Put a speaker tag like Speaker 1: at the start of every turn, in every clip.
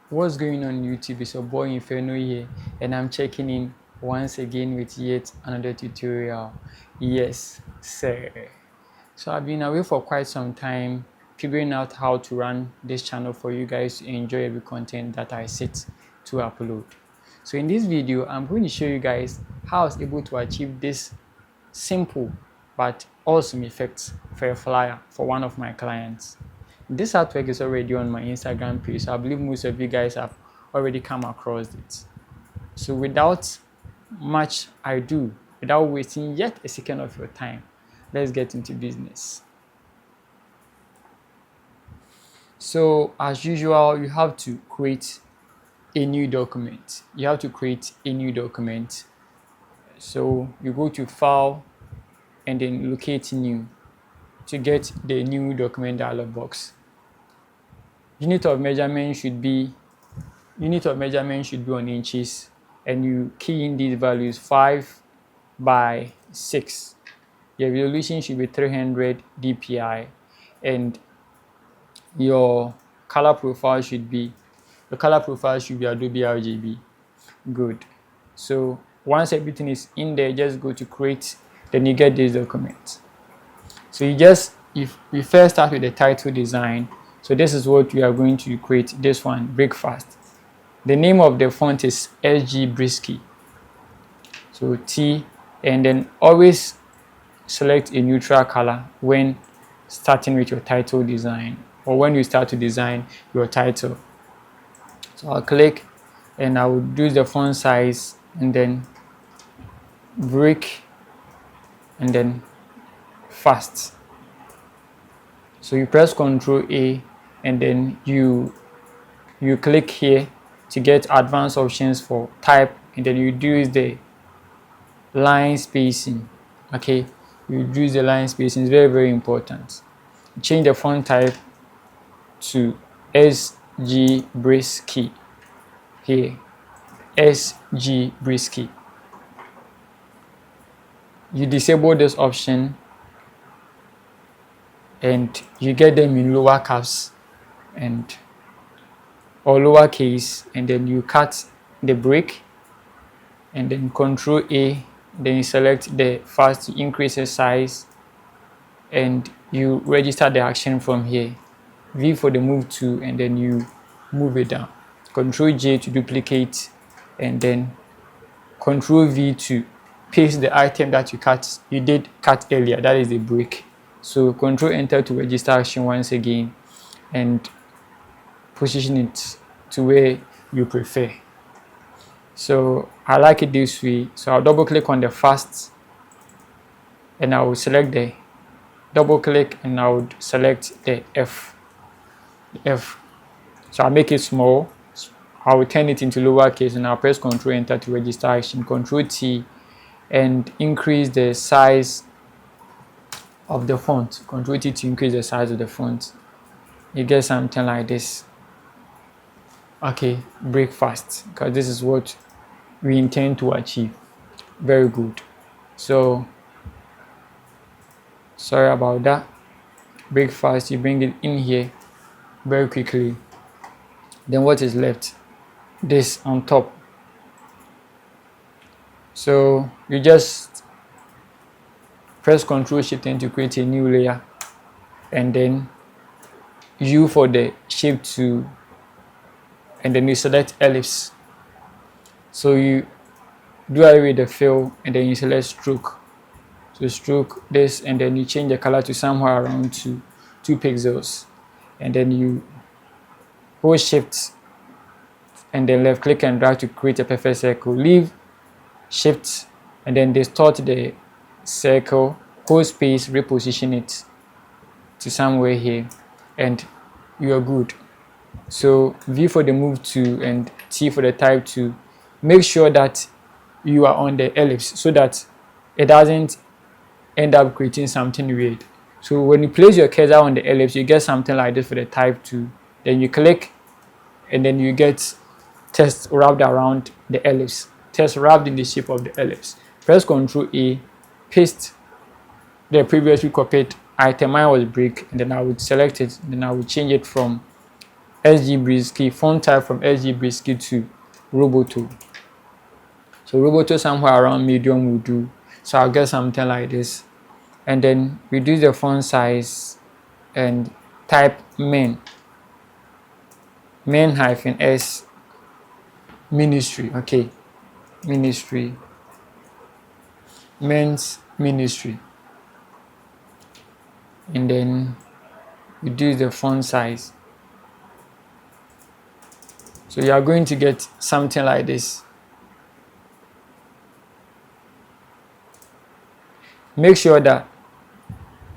Speaker 1: What's going on YouTube? It's your boy Inferno here, and I'm checking in once again with yet another tutorial. Yes, sir. So I've been away for quite some time figuring out how to run this channel for you guys to enjoy every content that I set to upload. So in this video, I'm going to show you guys how I was able to achieve this simple but awesome effect for a flyer for one of my clients. This artwork is already on my Instagram page, so I believe most of you guys have already come across it. So without much ado, without wasting yet a second of your time, let's get into business. So as usual, you have to create a new document. So you go to File and then locate New to get the new document dialog box. Unit of measurement should be on inches, and you key in these values 5 by 6. Your resolution should be 300 dpi, and your color profile should be Adobe RGB. Good. So once everything is in there, just go to create, then you get this document. So if we first start with the title design. So this is what we are going to create. This one, breakfast. The name of the font is SG Brisky. So T, and then always select a neutral color when starting with your title design, or when you start to design your title. So I'll click and I will use the font size and then break and then fast. So you press Ctrl A and then you click here to get advanced options for type, and then you use the line spacing. Okay, you use the line spacing. It's very, very important. Change the font type to SG Brisky. Here, SG Brisky. You disable this option and you get them in lower caps or lowercase, and then you cut the break and then Ctrl A, then you select the fast to increase the size, and you register the action from here. V for the move to, and then you move it down. Ctrl J to duplicate, and then Ctrl V to paste the item that you did cut earlier, that is the break. So Ctrl Enter to register action once again and position it to where you prefer. So I like it this way. So I'll double click on the fast and I will select the double click and I would select the F. So I'll make it small. I will turn it into lowercase and I'll press Ctrl Enter to register action. Ctrl T and increase the size of the font. Ctrl T to increase the size of the font. You get something like this. Okay, breakfast, because this is what we intend to achieve. Very good. So sorry about that. Breakfast, you bring it in here very quickly. Then what is left? This on top. So you just press Ctrl Shift N to create a new layer, and then U for the shape to, and then you select ellipse. So you do away with the fill and then you select stroke. So stroke this, and then you change the color to somewhere around 2 pixels, and then you hold Shift and then left click and drag to create a perfect circle. Leave Shift and then distort the circle, hold space, reposition it to somewhere here, and you are good. So V for the move to and T for the type to. Make sure that you are on the ellipse so that it doesn't end up creating something weird. So when you place your cursor on the ellipse, you get something like this for the type 2. Then you click and then you get text wrapped around the ellipse, text wrapped in the shape of the ellipse. Press Ctrl A, paste the previously copied item. Mine was break, and then I would select it, and then I would change it from SGBrisky, font type from SGBrisky to Roboto. So Roboto somewhere around medium will do. So I'll get something like this. And then reduce the font size and type men -s ministry. Okay, ministry, men's ministry. And then reduce the font size. So you are going to get something like this. Make sure that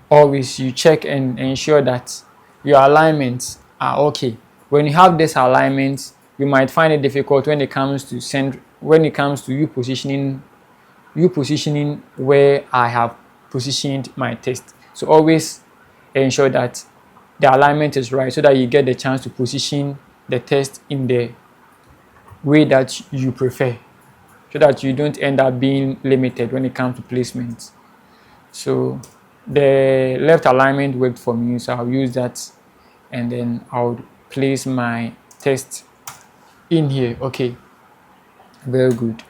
Speaker 1: always you check and ensure that your alignments are okay. When you have this alignment, you might find it difficult when it comes to you positioning where I have positioned my text. So always ensure that the alignment is right so that you get the chance to position the text in the way that you prefer, so that you don't end up being limited when it comes to placement. So the left alignment worked for me, so I'll use that, and then I'll place my text in here. Okay, very good.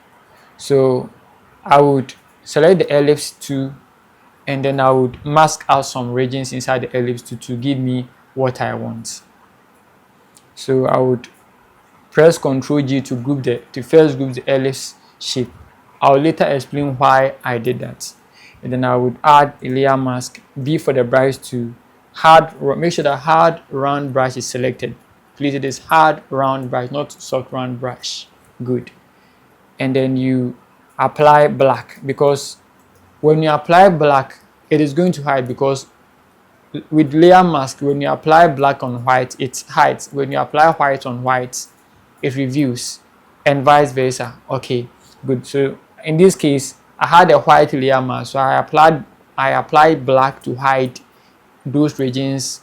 Speaker 1: So I would select the ellipse tool, and then I would mask out some regions inside the ellipse tool to give me what I want. So I would press Ctrl G to first group the ellipse shape. I'll later explain why I did that. And then I would add a layer mask, B for the brush to make sure the hard round brush is selected. Please, it is hard round brush, not soft round brush. Good. And then you apply black, because when you apply black, it is going to hide, because with layer mask, when you apply black on white, it hides. When you apply white on white, it reveals, and vice versa. Okay, good. So in this case, I had a white layer mask, so I applied black to hide those regions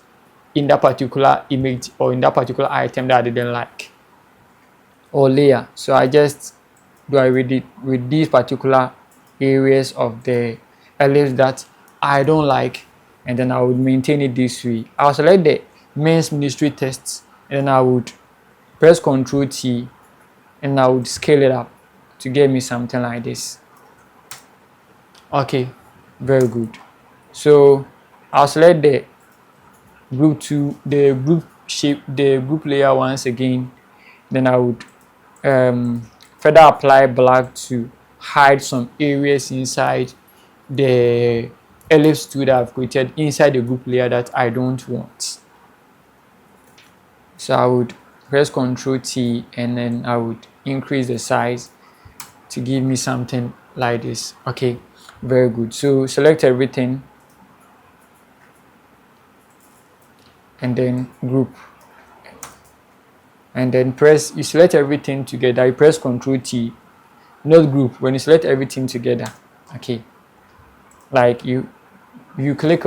Speaker 1: in that particular image or in that particular item that I didn't like, or layer. So I just do I with these particular areas of the ellipse that I don't like, and then I would maintain it this way. I'll select the men's ministry text, and then I would press Ctrl T, and I would scale it up to get me something like this. Okay, very good. So I'll select the group layer once again. Then I would further apply black to hide some areas inside the ellipse tool that I've created inside the group layer that I don't want. So I would press Ctrl T, and then I would increase the size to give me something like this. Okay, very good. So select everything, and then group, and then you select everything together. You press Ctrl T, not group. When you select everything together, okay, like you click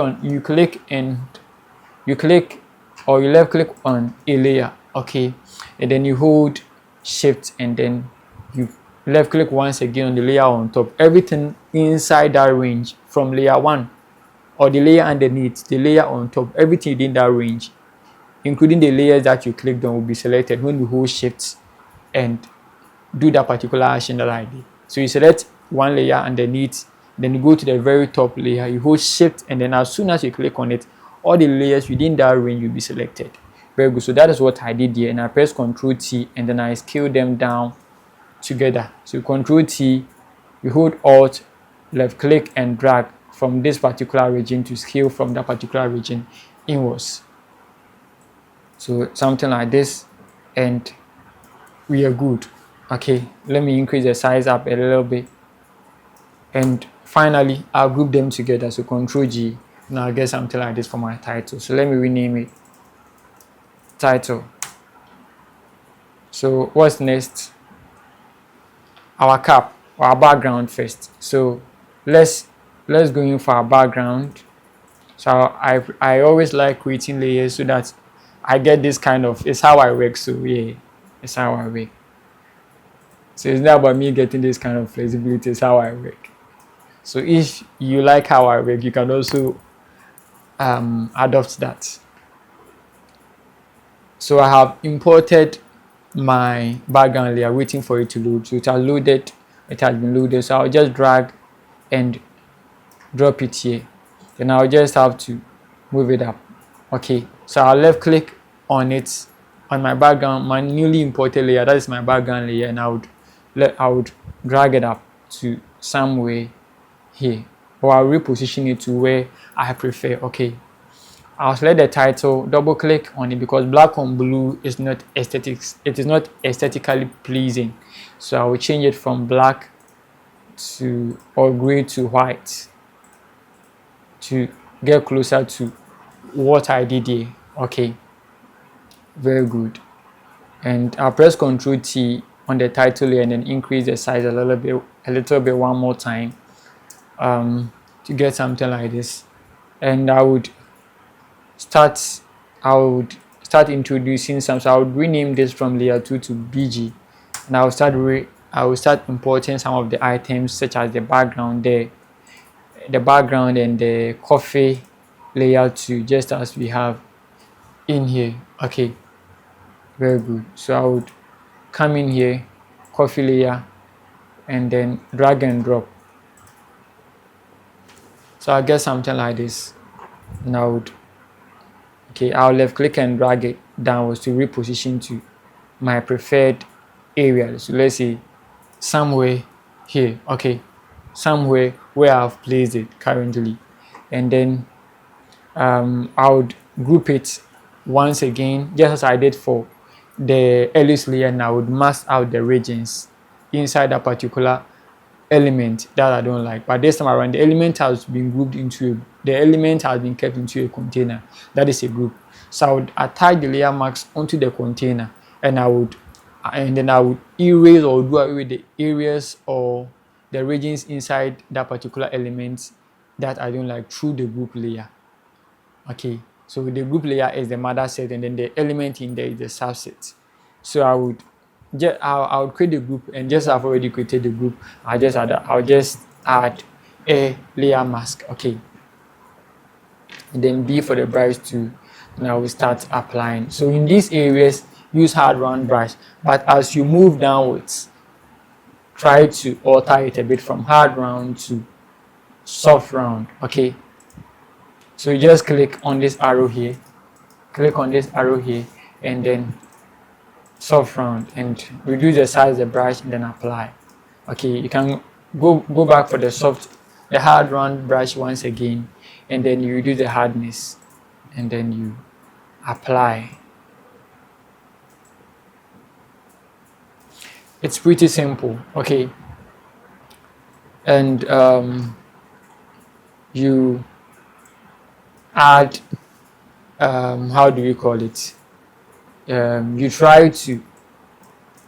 Speaker 1: or you left click on a layer, okay, and then you hold shift, and then you left click once again on the layer on top. Everything inside that range from layer 1 or the layer underneath, the layer on top, everything in that range, including the layers that you clicked on, will be selected when you hold shift and do that particular action that I did. So you select one layer underneath, then you go to the very top layer, you hold shift, and then as soon as you click on it, all the layers within that range will be selected. Very good. So that is what I did here, and I press Ctrl T, and then I scale them down together. So Ctrl T, you hold Alt, left click, and drag from this particular region to scale from that particular region inwards. So something like this, and we are good. Okay, let me increase the size up a little bit, and finally I'll group them together. So Ctrl G, and I'll get something like this for my title. So let me rename it title. So what's next? Our cap, our background first. So let's go in for our background. So I always like creating layers so that I get this kind of, it's how I work. So yeah, it's how I work. So it's not about me getting this kind of flexibility, it's how I work. So if you like how I work, you can also adopt that. So I have imported my background layer, waiting for it to load. So it has loaded, it has been loaded. So I'll just drag and drop it here. Then I'll just have to move it up. Okay, so I'll left click on it, on my background, my newly imported layer. That is my background layer, and I would drag it up to somewhere here, or I'll reposition it to where I prefer. Okay, I'll select the title, double click on it, because black on blue is not aesthetics. It is not aesthetically pleasing. So I will change it from black to, or gray to white, to get closer to what I did here. Okay, very good. And I'll press Ctrl T on the title layer and then increase the size a little bit one more time, to get something like this. And I would start introducing some. So I would rename this from layer 2 to BG, and I will start importing some of the items, such as the background there, the background and the coffee layer 2, just as we have in here. Okay, very good. So I would come in here, coffee layer, and then drag and drop. So I'll get something like this. And I'll left click and drag it downwards to reposition to my preferred area. So let's say somewhere here. Okay, somewhere where I've placed it currently. And then I would group it once again, just as I did for the alias layer, and I would mask out the regions inside that particular element that I don't like. But this time around, the element has been kept into a container. That is a group. So I would attach the layer marks onto the container, and then I would erase or do away with the areas or the regions inside that particular element that I don't like through the group layer. Okay, so the group layer is the mother set, and then the element in there is the subset. So I would create the group, and just I've already created the group, I'll just add a layer mask. Okay, and then B for the brush tool, and I will start applying. So in these areas, use hard round brush, but as you move downwards, try to alter it a bit from hard round to soft round. Okay, so you just click on this arrow here, and then soft round, and reduce the size of the brush, and then apply. Okay, you can go back for the hard round brush once again, and then you reduce the hardness, and then you apply. It's pretty simple. Okay, and you add, how do we call it, you try to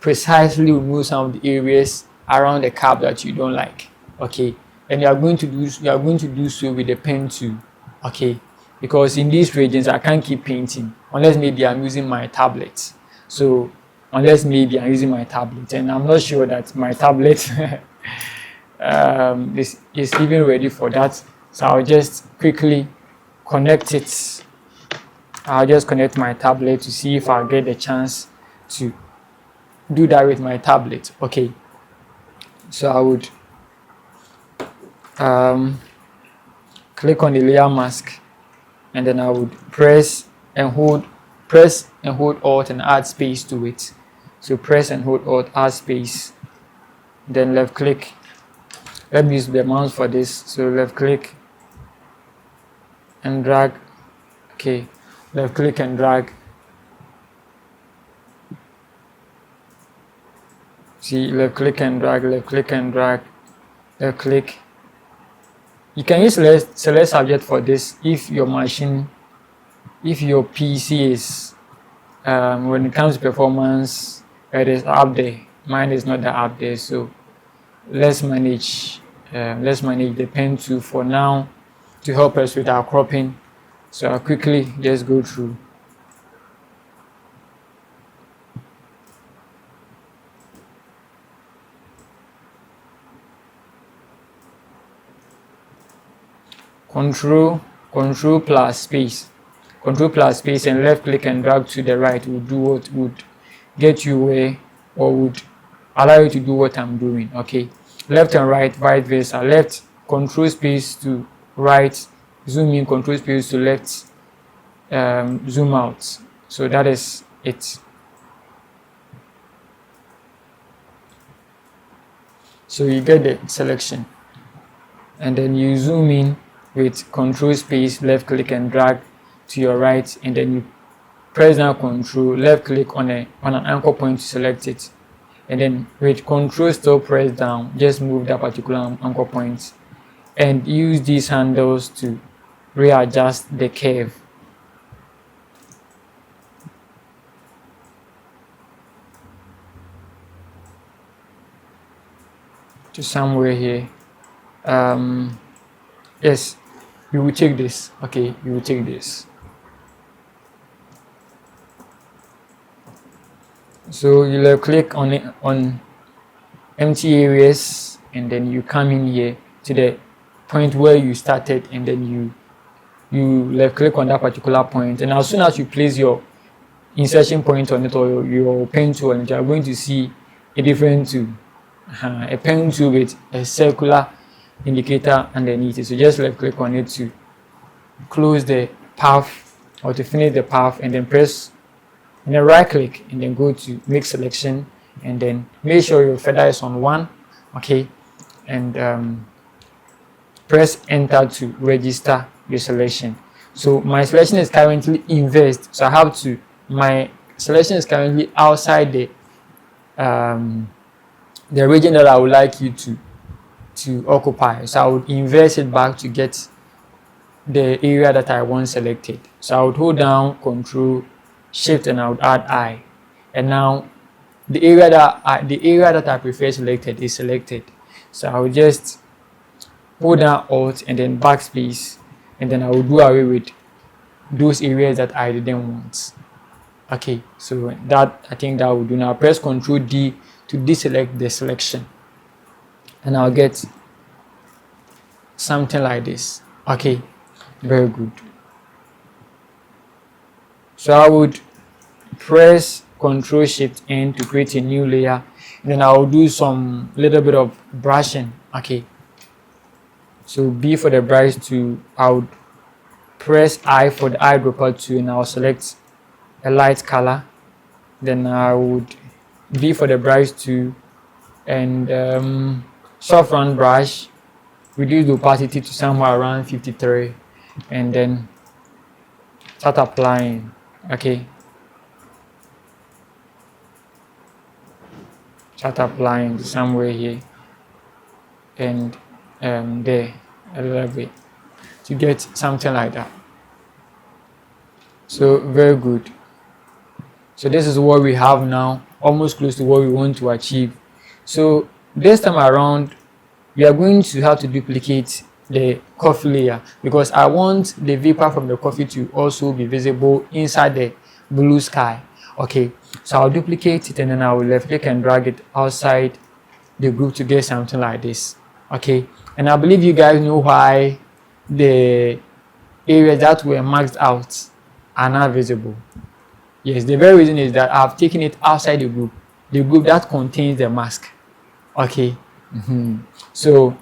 Speaker 1: precisely remove some of the areas around the cap that you don't like. Okay, and you are going to do so with the pen tool. Okay, because in these regions I can't keep painting unless maybe I'm using my tablet. So and I'm not sure that my tablet is even ready for that. So I'll just quickly connect it. I'll just connect my tablet to see if I'll get the chance to do that with my tablet. Okay, so I would click on the layer mask, and then I would press and hold Alt and add space to it. So press and hold Alt, add space, then left click. Let me use the mouse for this. So left click and drag. Okay, left click and drag. See, left click and drag, left click and drag, left click. You can use select subject for this if your PC is, when it comes to performance, it is up there. Mine is not that up there, so let's manage the pen tool for now to help us with our cropping. So I'll quickly just go through. Control plus space. Control plus space and left click and drag to the right would do what would get you where, or would allow you to do what I'm doing. Okay, left and right, vice versa. Left, control space to right, zoom in, control space to left, zoom out. So that is it. So you get the selection, and then you zoom in with control space, left click and drag to your right, and then you press down control, left click on an anchor point to select it, and then with control still press down, just move that particular anchor point, and use these handles to readjust the curve. To somewhere here. Yes, you will take this. Okay, you will take this. So you left click on it, on empty areas, and then you come in here to the point where you started, and then you left click on that particular point, and as soon as you place your insertion point on it, or your pen tool on it, you are going to see a different tool. A pen tool with a circular indicator underneath it. So just left click on it to close the path or to finish the path, and then press and then right click and then go to make selection, and then make sure your feather is on 1. Okay, and press enter to register your selection. So my selection is currently inversed, so I have to, my selection is currently outside the region that I would like you to occupy. So I would invert it back to get the area that I want selected. So I would hold down Control Shift and I would add I, and now the area that I prefer selected is selected. So I would just hold down Alt and then backspace, and then I will do away with those areas that I didn't want. Okay, so that, I think that will do. Now press Control D to deselect the selection, and I'll get something like this. Okay, very good. So I would press Control Shift N to create a new layer, and then I will do some little bit of brushing. Okay, so B for the brush tool, I would press I for the eyedropper tool, and I'll select a light color. Then I would B for the brush tool, and soft round brush, reduce the opacity to somewhere around 53, and then start applying. Okay, start applying somewhere here and there a little bit to get something like that. So very good. So this is what we have now, almost close to what we want to achieve. So this time around, we are going to have to duplicate the coffee layer, because I want the vapor from the coffee to also be visible inside the blue sky. Okay, so I'll duplicate it, and then I will left click and drag it outside the group to get something like this. Okay, and I believe you guys know why the areas that were marked out are not visible. Yes, the very reason is that I've taken it outside the group that contains the mask. Okay, so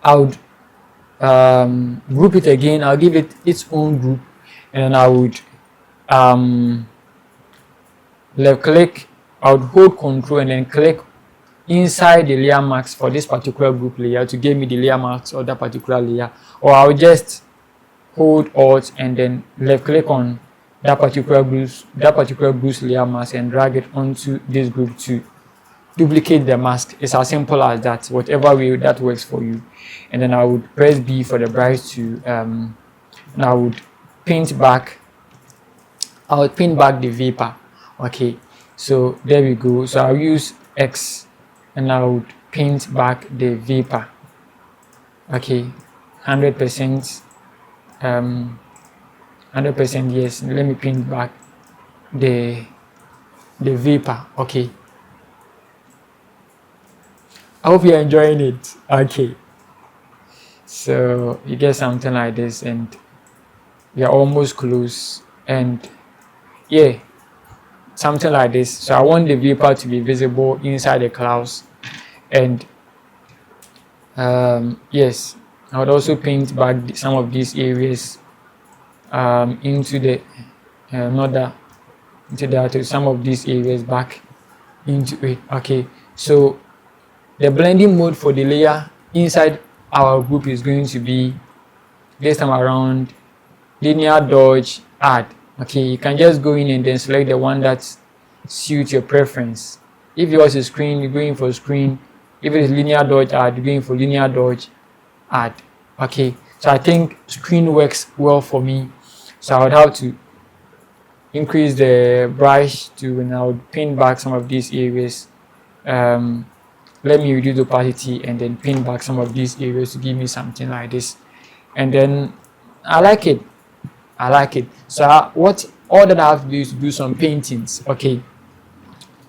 Speaker 1: I would group it again. I'll give it its own group, and then I would left click. I would hold Control and then click inside the layer marks for this particular group layer to give me the layer marks of that particular layer, or I would just hold Alt and then left click on that particular group's layer mask and drag it onto this group to duplicate the mask. It's as simple as that, whatever way that works for you. And then I would press B for the brush to and I would paint back the vapor. Okay, so there we go. So I'll use X and I would paint back the vapor. Okay, 100%. 100%, yes. Let me paint back the vapor. Okay, I hope you're enjoying it. Okay, so you get something like this, and we are almost close, and yeah, something like this. So I want the vapor to be visible inside the clouds, and yes, I would also paint back some of these areas into the to some of these areas back into it. Okay, so the blending mode for the layer inside our group is going to be this time around linear dodge add. Okay, you can just go in and then select the one that suits your preference. If yours is screen, you're going for screen. If it is linear dodge add, you're going for linear dodge add. Okay, so I think screen works well for me, so I would have to increase the brush to, and I would paint back some of these areas. Let me reduce the opacity and then paint back some of these areas to give me something like this, and then I like it. So all that I have to do is to do some paintings. Okay,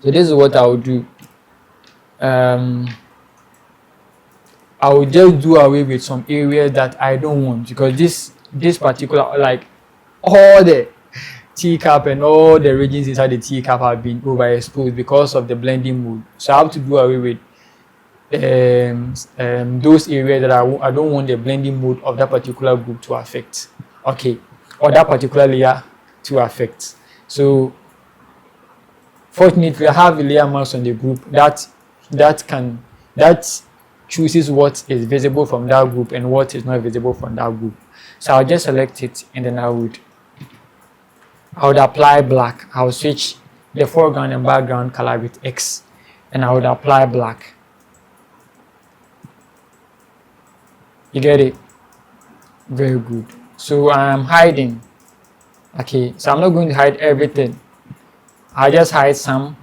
Speaker 1: so this is what I will do. I will just do away with some areas that I don't want, because this particular, like, all the teacup and all the regions inside the teacup have been overexposed because of the blending mode. So I have to do away with those areas that I don't want the blending mode of that particular group to affect. Okay, or that particular layer to affect. So fortunately, I have a layer mask on the group that chooses what is visible from that group and what is not visible from that group. So I'll just select it, and then I would apply black. I'll switch the foreground and background color with X, and I would apply black. You get it? Very good. So I'm hiding. Okay, so I'm not going to hide everything. I'll just hide some.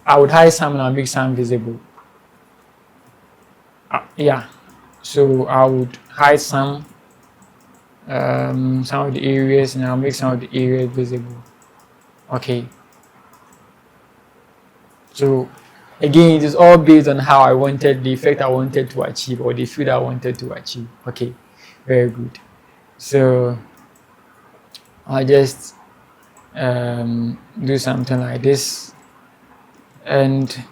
Speaker 1: I would hide some and I'll make some visible. Yeah, so I would hide some of the areas, and I'll make some of the areas visible. Okay, so again, it is all based on how I wanted the effect I wanted to achieve, or the feel I wanted to achieve. Okay, very good. So I'll just do something like this, and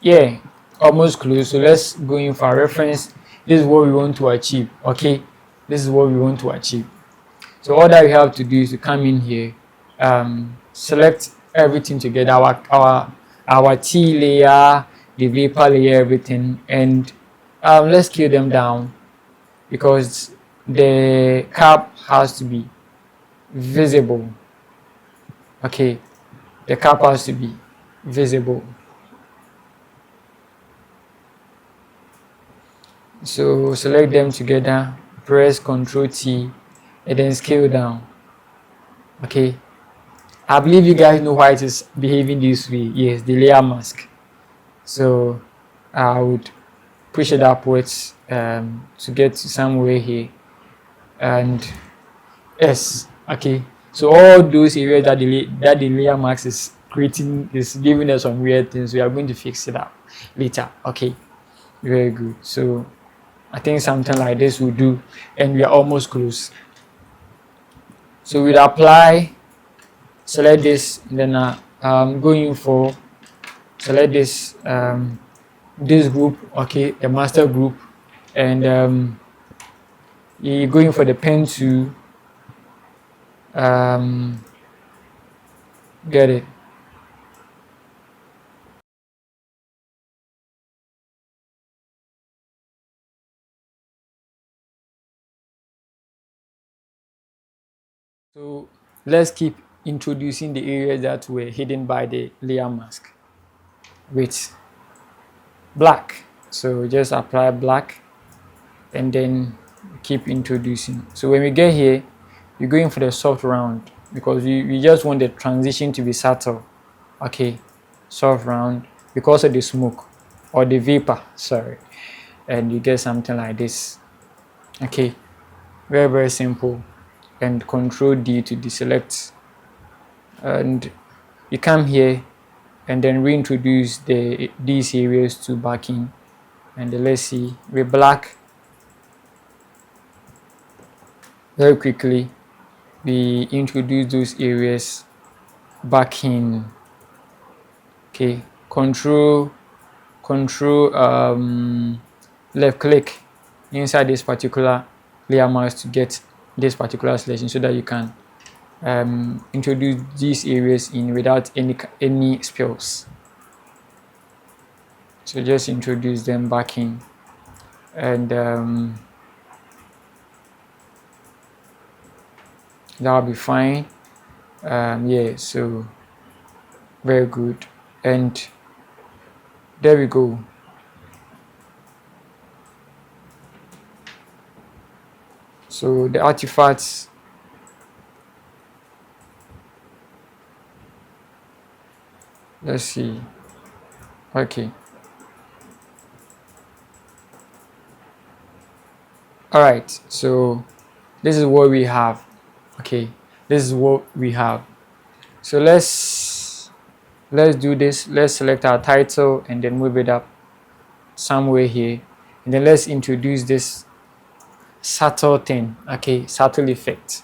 Speaker 1: yeah, almost close. So let's go in for a reference. This is what we want to achieve. Okay, this is what we want to achieve. So all that we have to do is to come in here, select everything together, our T layer, the vapor layer, everything, and let's scale them down, because the cap has to be visible. Okay, the cap has to be visible. So select them together, press Ctrl T, and then scale down. Okay, I believe you guys know why it is behaving this way. Yes, the layer mask. So I would push it upwards to get to somewhere here, and yes, okay. So all those areas that the layer mask is creating, is giving us some weird things, we are going to fix it up later. Okay, very good. So I think something like this will do, and we are almost close. So we'll apply, select this, and then I'm going for select this this group, okay, the master group, and you're going for the pen to get it. So let's keep introducing the areas that were hidden by the layer mask with black. So just apply black and then keep introducing. So when we get here, you're going for the soft round, because we just want the transition to be subtle. Okay, soft round, because of the smoke or the vapor, sorry, and you get something like this. Okay, very, very simple. And Control D to deselect, and you come here and then reintroduce these areas to back in, and let's see, with black very quickly we introduce those areas back in. Okay, control left click inside this particular layer mask to get this particular selection, so that you can introduce these areas in without any spills. So just introduce them back in, and that'll be fine. Yeah, so very good, and there we go. So the artifacts, let's see. Okay, all right, so this is what we have. Okay, this is what we have. So let's do this. Let's select our title and then move it up somewhere here, and then let's introduce this subtle thing. Okay, subtle effect.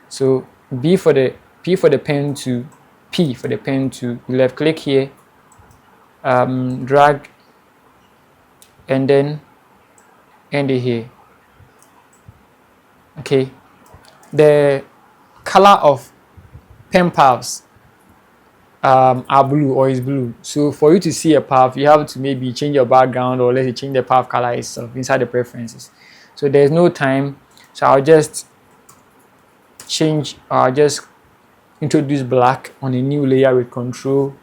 Speaker 1: So P for the pen to left click here, drag, and then end it here. Okay, the color of pen paths are blue, or is blue. So for you to see a path, you have to maybe change your background, or let's say change the path color itself inside the preferences. So there's no time, so I'll just introduce black on a new layer with Control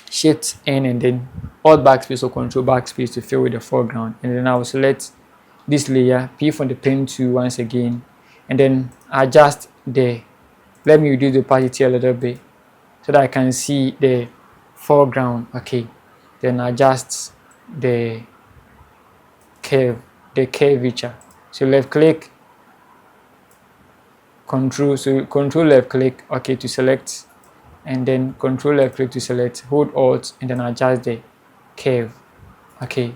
Speaker 1: Shift N, and then Alt backspace or Control backspace to fill with the foreground. And then I will select this layer, P from the pen tool once again, and then adjust the, let me reduce the opacity a little bit so that I can see the foreground. Okay, then adjust the curvature. So left click, control left click, okay, to select, and then control left click to select, hold Alt, and then adjust the curve. Okay,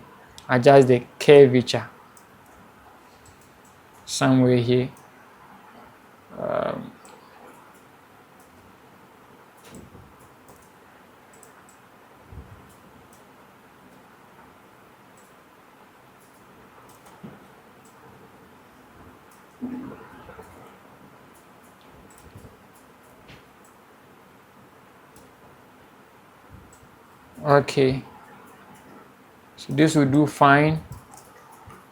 Speaker 1: adjust the curvature somewhere here. Okay, so this will do fine.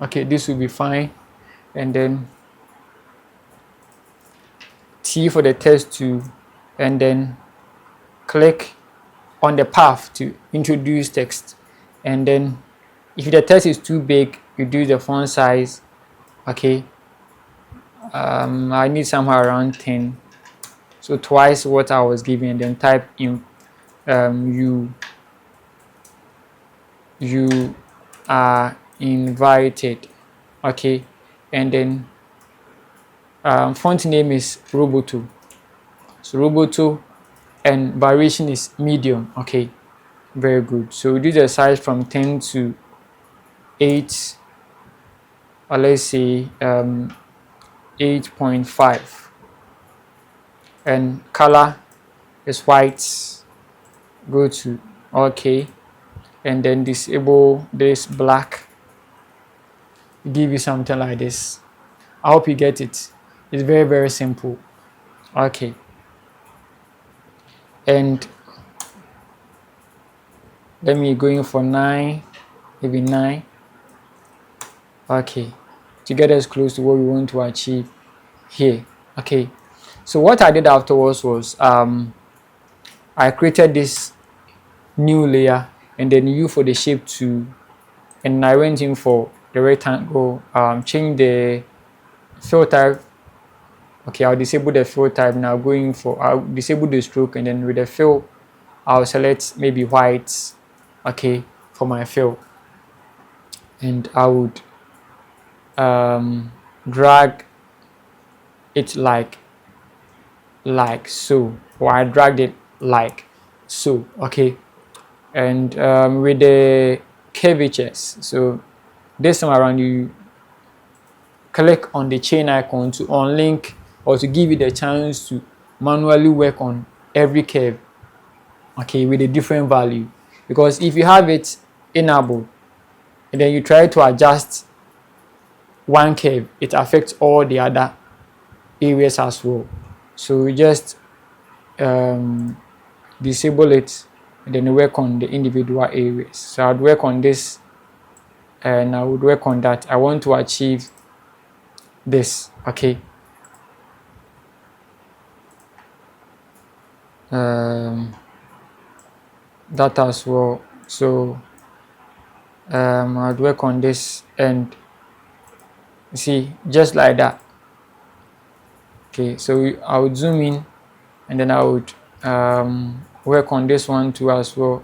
Speaker 1: Okay, this will be fine, and then T for the text tool, and then click on the path to introduce text, and then if the text is too big, reduce the font size. Okay, I need somewhere around 10, so twice what I was given, and then type in you are invited. Okay, and then font name is Roboto, so Roboto, and variation is medium. Okay, very good. So do the size from 10 to 8, or let's say 8.5, and color is white. Go to OK, and then disable this black, give you something like this. I hope you get it. It's very, very simple. Okay, and let me go in for 9, maybe 9. Okay, to get us close to what we want to achieve here. Okay, so what I did afterwards was I created this new layer, and then U for the shape tool, and I went in for the rectangle, change the fill type. Okay, I'll disable the fill type now. I'll disable the stroke, and then with the fill I'll select maybe white, okay, for my fill, and I would drag it like so, or I dragged it like so. Okay, and with the curvatures, so this time around click on the chain icon to unlink or to give you the chance to manually work on every curve, okay, with a different value. Because if you have it enabled and then you try to adjust one curve, it affects all the other areas as well. So we just disable it and then work on the individual areas. So I'd work on this and I would work on that. I want to achieve this, okay. That as well. So I'd work on this and see, just like that. Okay, so I would zoom in and then I would work on this one too as well.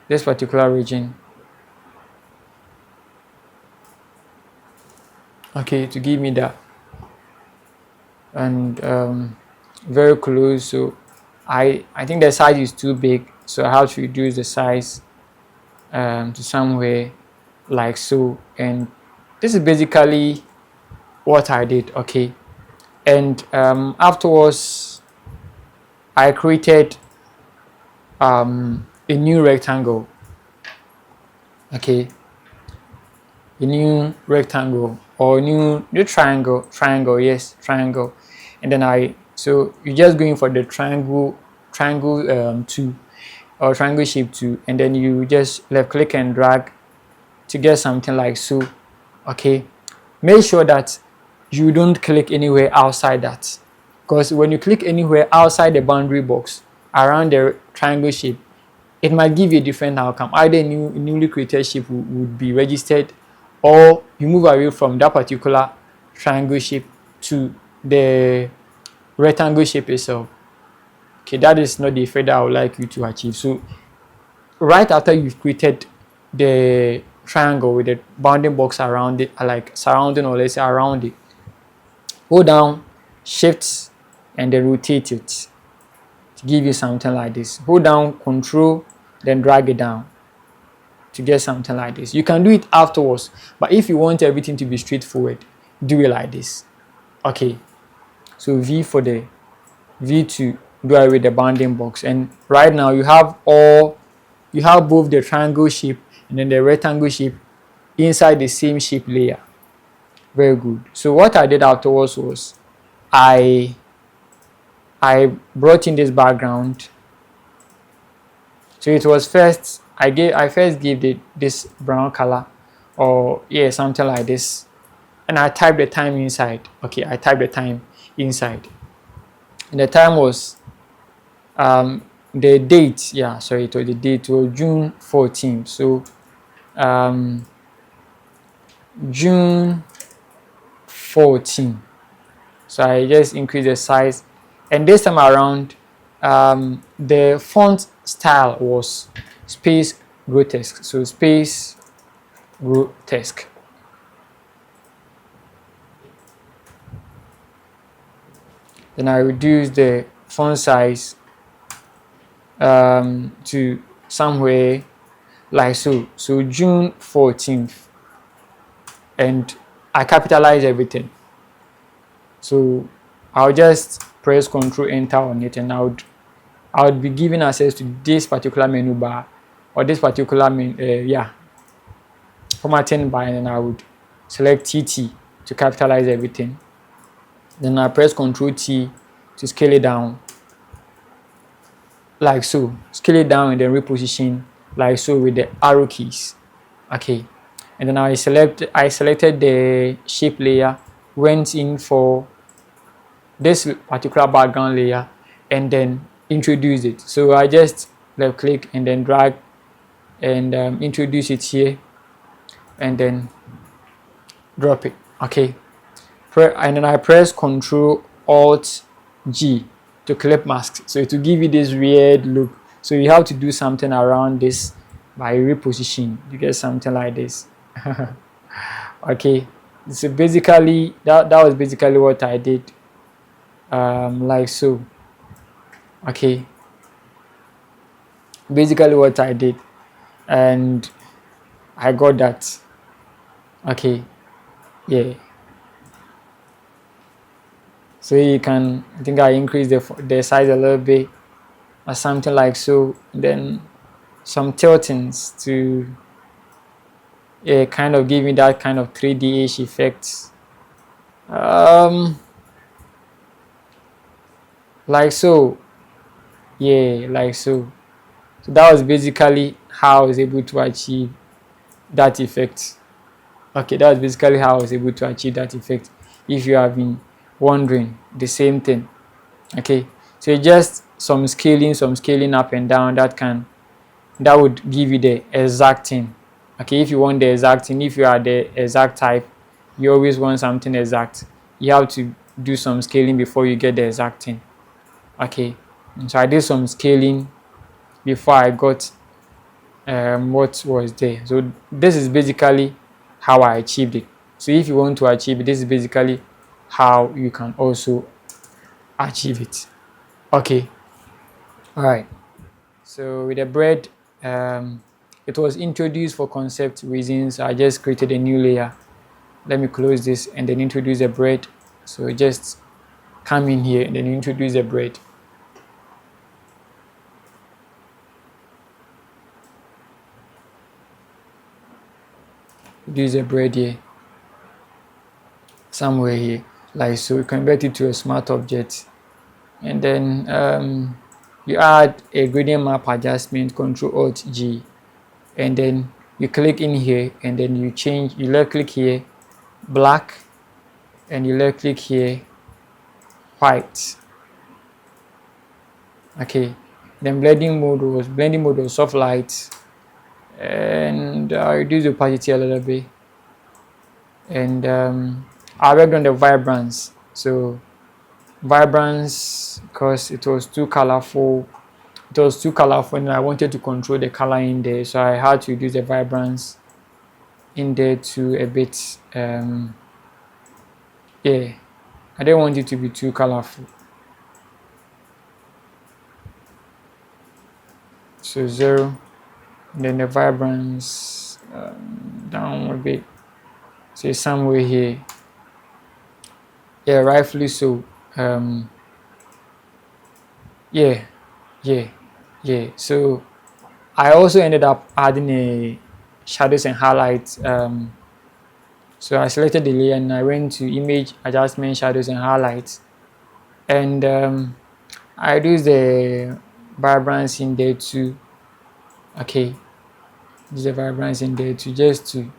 Speaker 1: This particular region. Okay, to give me that. And very close, so I think the size is too big, so I have to reduce the size to somewhere like so. And this is basically what I did, okay. And afterwards I created a new rectangle, okay, a new rectangle or new triangle, yes, triangle. And then so you're just going for the triangle 2 or triangle shape 2, and then you just left click and drag to get something like so, okay. Make sure that you don't click anywhere outside that, because when you click anywhere outside the boundary box around the triangle shape, it might give you a different outcome. Either newly created shape would be registered, or you move away from that particular triangle shape to the rectangle shape itself. Okay, that is not the effect that I would like you to achieve. So right after you've created the triangle with the bounding box around it, like surrounding, or let's say around it, hold down shift and then rotate it to give you something like this. Hold down control, then drag it down to get something like this. You can do it afterwards, but if you want everything to be straightforward, do it like this, okay. So V for the V to do away with the bounding box, and right now you have both the triangle shape and then the rectangle shape inside the same shape layer. Very good. So what I did afterwards was I brought in this background. So it was first I first gave this brown color, or yeah, something like this, and I typed the time inside. Okay, I typed the time inside, and the time was the date. Yeah, sorry, it was the date was June 14th. So June 14. So I just increased the size, and this time around the font style was space grotesque. So space grotesque. Then I reduced the font size to somewhere like so. So June 14th, and I capitalize everything. So I'll just press Ctrl Enter on it, and I would be given access to this particular menu bar, or this particular formatting bar, and I would select TT to capitalize everything. Then I press Ctrl T to scale it down like so. Scale it down and then reposition like so with the arrow keys. Okay. And then I selected the shape layer, went in for this particular background layer, and then introduce it. So I just left click and then drag and introduce it here, and then drop it. Okay. And then I press Ctrl Alt G to clip mask, so it will give you this weird look. So you have to do something around this by reposition. You get something like this. Okay, so basically that was basically what I did, like so. Okay, basically what I did, and I got that. Okay, yeah. So you can, I think I increase the size a little bit or something like so. Then some tiltings to kind of give me that kind of 3D-ish effect. Um, like so, yeah, like so. So that was basically how I was able to achieve that effect. Okay, that was basically how I was able to achieve that effect. If you have been wondering, the same thing. Okay, so just some scaling up and down that would give you the exact thing. Okay, if you want the exact thing, if you are the exact type, you always want something exact. You have to do some scaling before you get the exact thing. Okay, so I did some scaling before I got what was there. So this is basically how I achieved it. So if you want to achieve it, this is basically how you can also achieve it. Okay, all right. So with the bread, it was introduced for concept reasons. I just created a new layer. Let me close this and then introduce the bread. So just come in here and then introduce the bread. Introduce the bread here, somewhere here, like so. Convert it to a smart object, and then you add a gradient map adjustment, Control Alt G, and then you click in here, and then you change. You left click here, black, and you left click here, white. Okay, then blending mode was soft light, and I reduce the opacity a little bit, and I worked on the vibrance. So vibrance, because it was too colorful, and I wanted to control the color in there, so I had to reduce the vibrance in there to a bit. Yeah, I didn't want it to be too colorful. So 0, and then the vibrance down a bit, say somewhere here. Yeah, rightfully so. Yeah, yeah. So I also ended up adding a shadows and highlights. So I selected the layer and I went to image adjustment, shadows and highlights, and I use the vibrance in there too. Okay, use the vibrance in there too, just to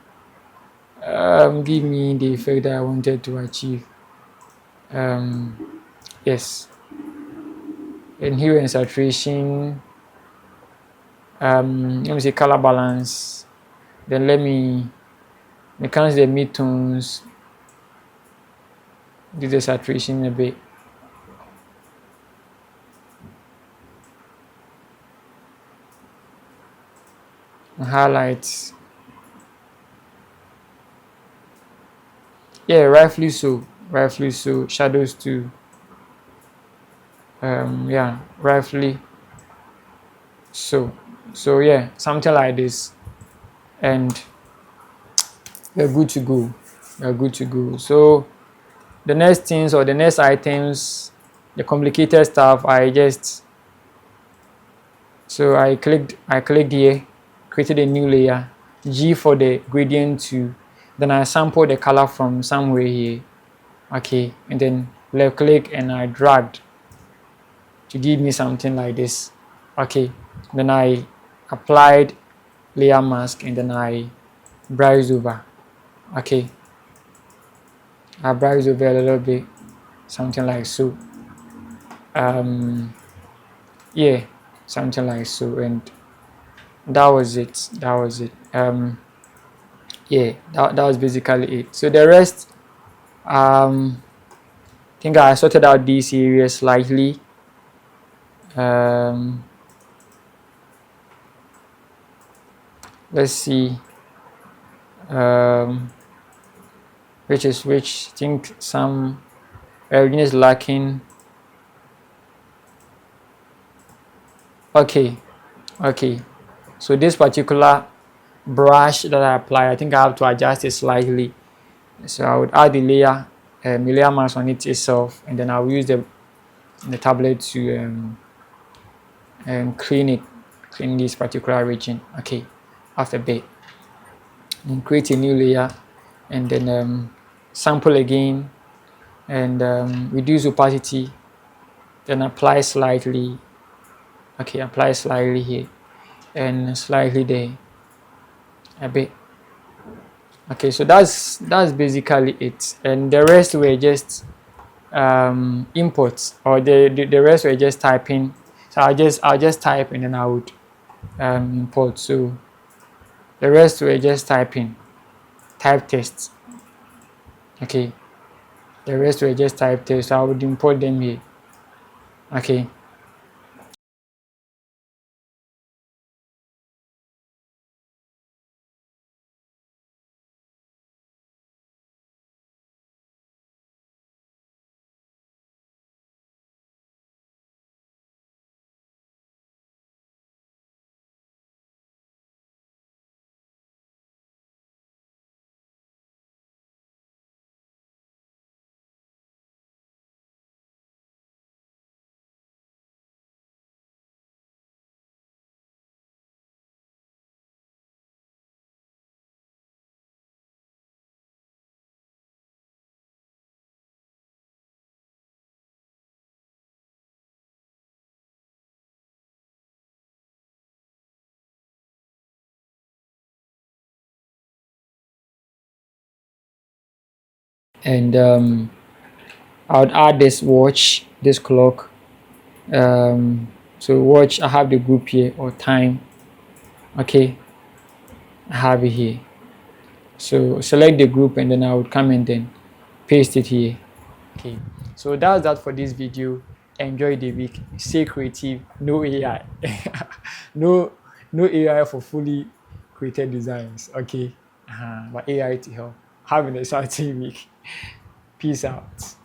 Speaker 1: give me the effect that I wanted to achieve. Yes, and hue and saturation. Let me say color balance. Then let me enhance the midtones. Do the saturation a bit. Highlights. Yeah, rightfully so. Rightfully so. Shadows too. Yeah, rightfully so. So yeah, something like this, and we're good to go. We're good to go. So the next things or the next items, the complicated stuff, I clicked here, created a new layer, G for the gradient to, then I sampled the color from somewhere here. Okay, and then left click and I dragged to give me something like this. Okay, then I applied layer mask and then I browse over. Okay, I browse over a little bit, something like so. Yeah, something like so, and that was it. Yeah, that was basically it. So the rest, I think I sorted out these areas slightly. Let's see. Which is which. I think some everything is lacking. Okay. So this particular brush that I apply, I think I have to adjust it slightly. So I would add the layer, layer mask on it itself, and then I'll use the tablet to clean this particular region. Okay, after a bit, and create a new layer, and then sample again, and reduce opacity, then apply slightly. Okay, apply slightly here and slightly there, a bit. Okay, so that's basically it, and the rest were just imports, or the rest were just typing. So I'll just type and then I would import. So the rest were just type tests. Okay, the rest were just type tests. So I would import them here. Okay. And I would add this watch, this clock. So watch, I have the group here, or time. Okay, I have it here. So select the group and then I would come and then paste it here. Okay, so that's that for this video. Enjoy the week. Stay creative. No AI. no AI for fully created designs. Okay, but AI to help. Have an exciting week. Peace out.